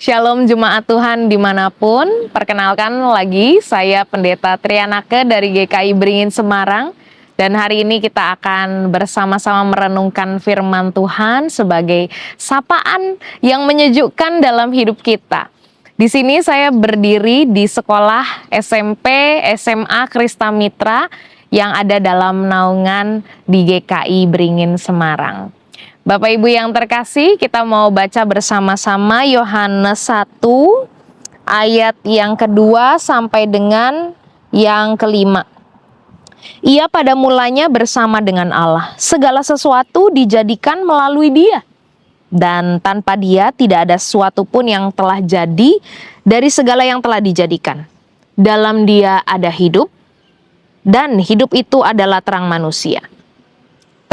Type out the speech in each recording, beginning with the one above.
Shalom Jemaat Tuhan dimanapun, perkenalkan lagi saya Pendeta Trianake dari GKI Beringin Semarang. Dan hari ini kita akan bersama-sama merenungkan firman Tuhan sebagai sapaan yang menyejukkan dalam hidup kita. Di sini saya berdiri di sekolah SMP, SMA Krista Mitra yang ada dalam naungan di GKI Beringin Semarang. Bapak Ibu yang terkasih, kita mau baca bersama-sama Yohanes 1 ayat yang kedua sampai dengan yang kelima. Ia pada mulanya bersama dengan Allah. Segala sesuatu dijadikan melalui Dia. Dan tanpa Dia tidak ada sesuatu pun yang telah jadi dari segala yang telah dijadikan. Dalam Dia ada hidup, dan hidup itu adalah terang manusia.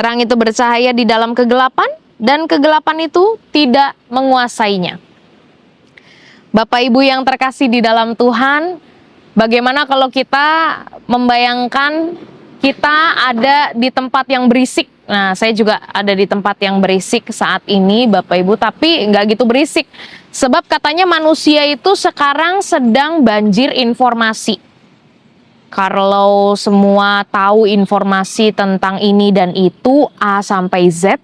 Terang itu bercahaya di dalam kegelapan, dan kegelapan itu tidak menguasainya. Bapak Ibu yang terkasih di dalam Tuhan, bagaimana kalau kita membayangkan kita ada di tempat yang berisik? Nah, saya juga ada di tempat yang berisik saat ini, Bapak Ibu, tapi nggak gitu berisik. Sebab katanya manusia itu sekarang sedang banjir informasi. Kalau semua tahu informasi tentang ini dan itu, A sampai Z,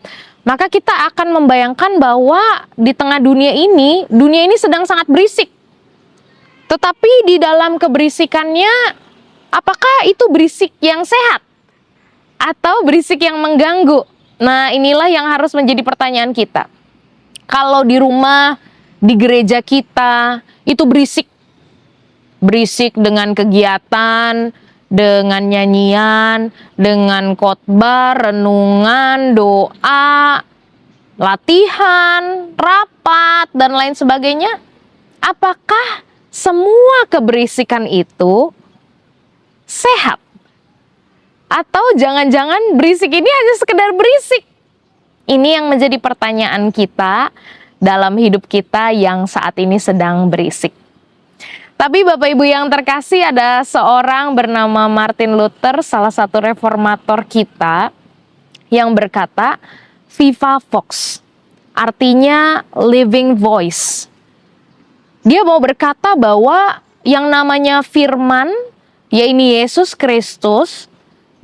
maka kita akan membayangkan bahwa di tengah dunia ini sedang sangat berisik. Tetapi di dalam keberisikannya, apakah itu berisik yang sehat? Atau berisik yang mengganggu? Nah, inilah yang harus menjadi pertanyaan kita. Kalau di rumah, di gereja kita, itu berisik. Berisik dengan kegiatan, dengan nyanyian, dengan khotbah, renungan, doa, latihan, rapat, dan lain sebagainya. Apakah semua keberisikan itu sehat? Atau jangan-jangan berisik ini hanya sekedar berisik? Ini yang menjadi pertanyaan kita dalam hidup kita yang saat ini sedang berisik. Tapi Bapak Ibu yang terkasih, ada seorang bernama Martin Luther, salah satu reformator kita, yang berkata, Viva Vox, artinya living voice. Dia mau berkata bahwa yang namanya firman, yaitu Yesus Kristus,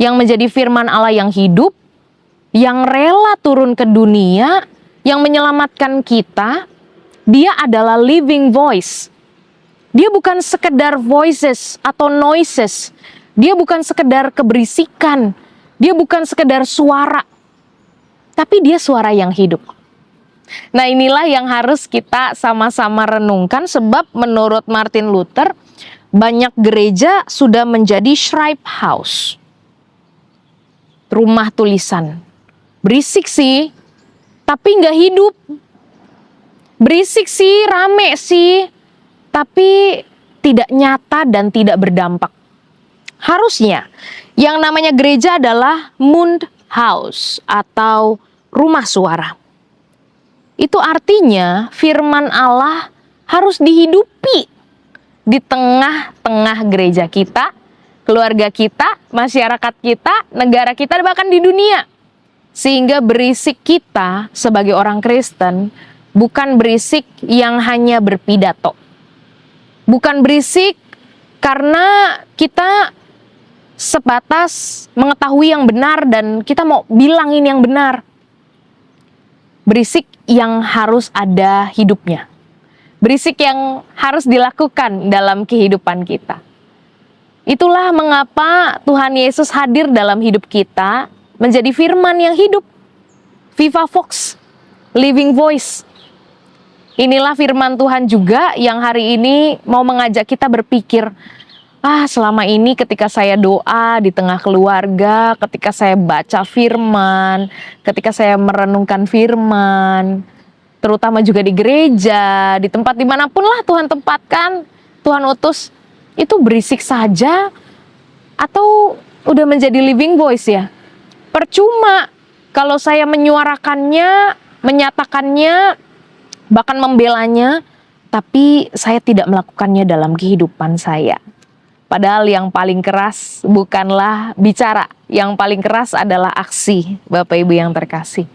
yang menjadi firman Allah yang hidup, yang rela turun ke dunia, yang menyelamatkan kita, dia adalah living voice. Dia bukan sekedar voices atau noises. Dia bukan sekedar keberisikan. Dia bukan sekedar suara. Tapi dia suara yang hidup. Nah, inilah yang harus kita sama-sama renungkan, sebab menurut Martin Luther, banyak gereja sudah menjadi scribe house. Rumah tulisan. Berisik sih, tapi nggak hidup. Berisik sih, rame sih, tapi tidak nyata dan tidak berdampak. Harusnya yang namanya gereja adalah Mund House atau rumah suara. Itu artinya firman Allah harus dihidupi di tengah-tengah gereja kita, keluarga kita, masyarakat kita, negara kita, bahkan di dunia. Sehingga berisik kita sebagai orang Kristen bukan berisik yang hanya berpidato. Bukan berisik karena kita sebatas mengetahui yang benar dan kita mau bilangin yang benar. Berisik yang harus ada hidupnya. Berisik yang harus dilakukan dalam kehidupan kita. Itulah mengapa Tuhan Yesus hadir dalam hidup kita menjadi firman yang hidup. Viva Vox, living voice. Inilah firman Tuhan juga yang hari ini mau mengajak kita berpikir, selama ini ketika saya doa di tengah keluarga, ketika saya baca firman, ketika saya merenungkan firman, terutama juga di gereja, di tempat dimanapun lah Tuhan tempatkan, Tuhan utus, itu berisik saja atau udah menjadi living voice ya? Percuma kalau saya menyuarakannya, menyatakannya, bahkan membelanya, tapi saya tidak melakukannya dalam kehidupan saya. Padahal yang paling keras bukanlah bicara, yang paling keras adalah aksi, Bapak Ibu yang terkasih.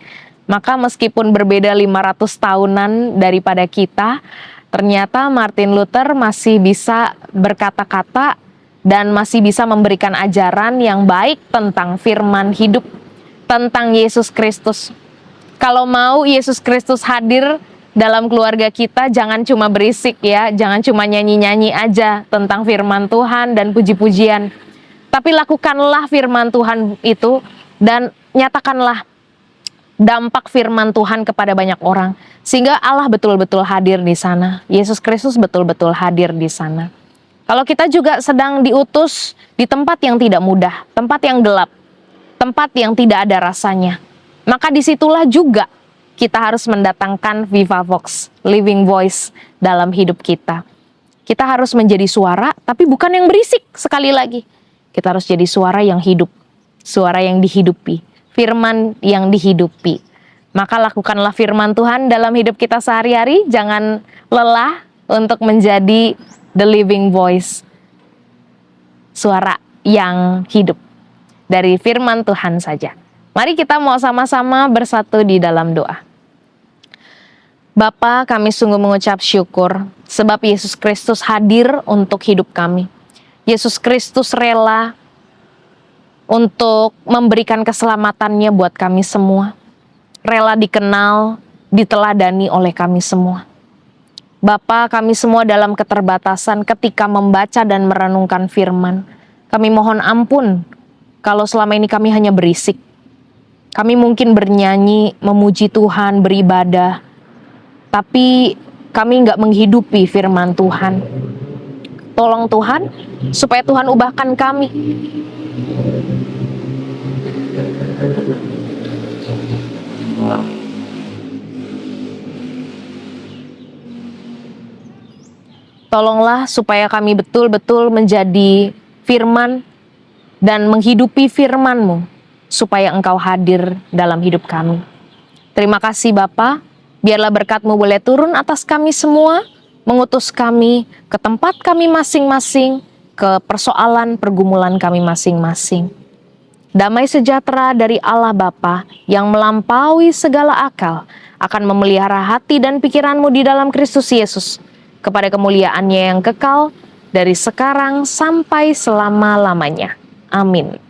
Maka meskipun berbeda 500 tahunan daripada kita, ternyata Martin Luther masih bisa berkata-kata dan masih bisa memberikan ajaran yang baik tentang firman hidup, tentang Yesus Kristus. Kalau mau Yesus Kristus hadir dalam keluarga kita, jangan cuma berisik ya, jangan cuma nyanyi-nyanyi aja tentang firman Tuhan dan puji-pujian. Tapi lakukanlah firman Tuhan itu dan nyatakanlah dampak firman Tuhan kepada banyak orang, sehingga Allah betul-betul hadir di sana. Yesus Kristus betul-betul hadir di sana. Kalau kita juga sedang diutus di tempat yang tidak mudah, tempat yang gelap, tempat yang tidak ada rasanya, maka disitulah juga kita harus mendatangkan Viva Vox, Living Voice dalam hidup kita. Kita harus menjadi suara, tapi bukan yang berisik sekali lagi. Kita harus jadi suara yang hidup, suara yang dihidupi, firman yang dihidupi. Maka lakukanlah firman Tuhan dalam hidup kita sehari-hari. Jangan lelah untuk menjadi the living voice, suara yang hidup dari firman Tuhan saja. Mari kita mau sama-sama bersatu di dalam doa. Bapa, kami sungguh mengucap syukur sebab Yesus Kristus hadir untuk hidup kami. Yesus Kristus rela untuk memberikan keselamatannya buat kami semua. Rela dikenal, diteladani oleh kami semua. Bapa, kami semua dalam keterbatasan ketika membaca dan merenungkan firman. Kami mohon ampun kalau selama ini kami hanya berisik. Kami mungkin bernyanyi, memuji Tuhan, beribadah, tapi kami nggak menghidupi firman Tuhan. Tolong Tuhan, supaya Tuhan ubahkan kami. Tolonglah supaya kami betul-betul menjadi firman dan menghidupi firman-Mu, supaya Engkau hadir dalam hidup kami. Terima kasih Bapa, biarlah berkat-Mu boleh turun atas kami semua, mengutus kami ke tempat kami masing-masing, ke persoalan pergumulan kami masing-masing. Damai sejahtera dari Allah Bapa yang melampaui segala akal akan memelihara hati dan pikiranmu di dalam Kristus Yesus, kepada kemuliaannya yang kekal dari sekarang sampai selama-lamanya. Amin.